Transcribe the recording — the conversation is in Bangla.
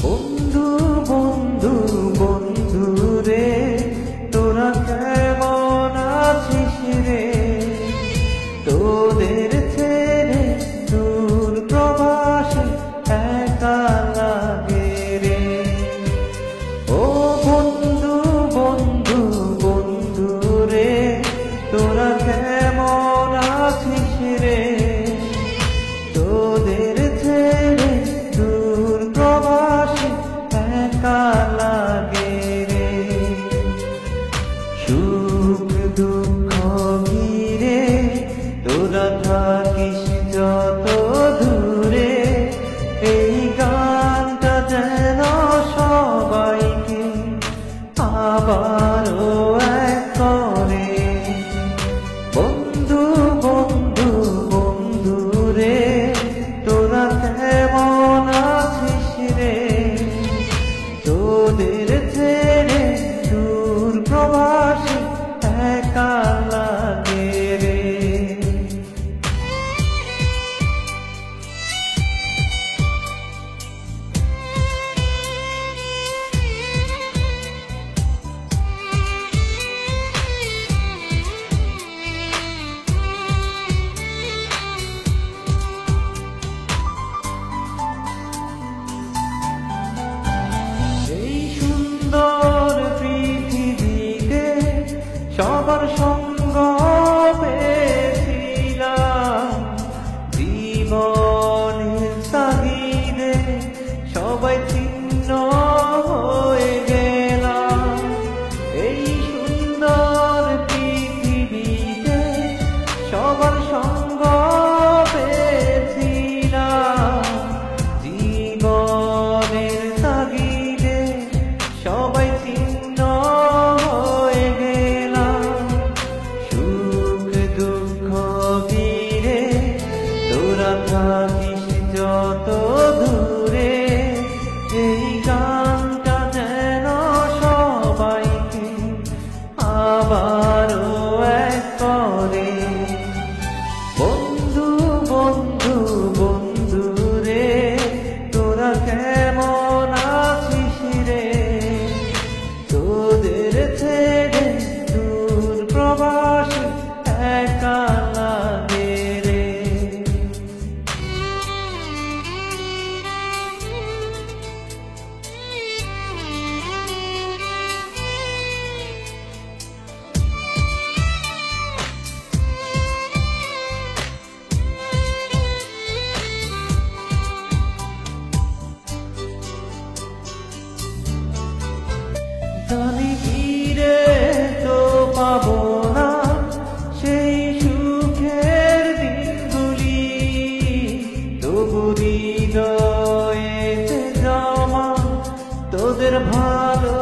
বন্ধু বন্ধু বন্ধু রে, তোরা কেমন আছিস রে? তোদের ছেড়ে দূর প্রবাসে একা লাগে রে। ও বন্ধু বন্ধু বন্ধু রে, তোরা কেমন আছিস রে? তোদের ছেড়ে দূর প্রবাসে একা লাগে রে। সুখ দুঃখ ঘিরে তোরা থাকিস যত দূরে, এই গানটা যেন সবাইকে আবারও এক করে। বন্ধু বন্ধু বন্ধু রে, তোরা কেমন আছিস রে? তোদের ছেড়ে দূর প্রবাসে একা লাগে রে। সবার সঙ্গ পেয়েছিলাম, জীবনের তাগিদে সবাই ছিন্ন হয়ে গেলাম। এই সুন্দর পৃথিবীতে সবার সঙ্গ পেয়েছিলাম, জীবনের তাগিদে সবাই ছিন্ন হয়ে গেলাম। তোরা থাকিস যত দূরে, এই গানটা যেন সবাইকে আবারও এক করে। বন্ধু বন্ধু বন্ধু রে, তোরা কেমন আছিস রে? তোদের ছেড়ে দূর প্রবাসে একা লাগে রে। জানি ফিরে তো পাবো না সেই সুখের দিনগুলি, তবু হৃদয়ে জমা তোদের ভালো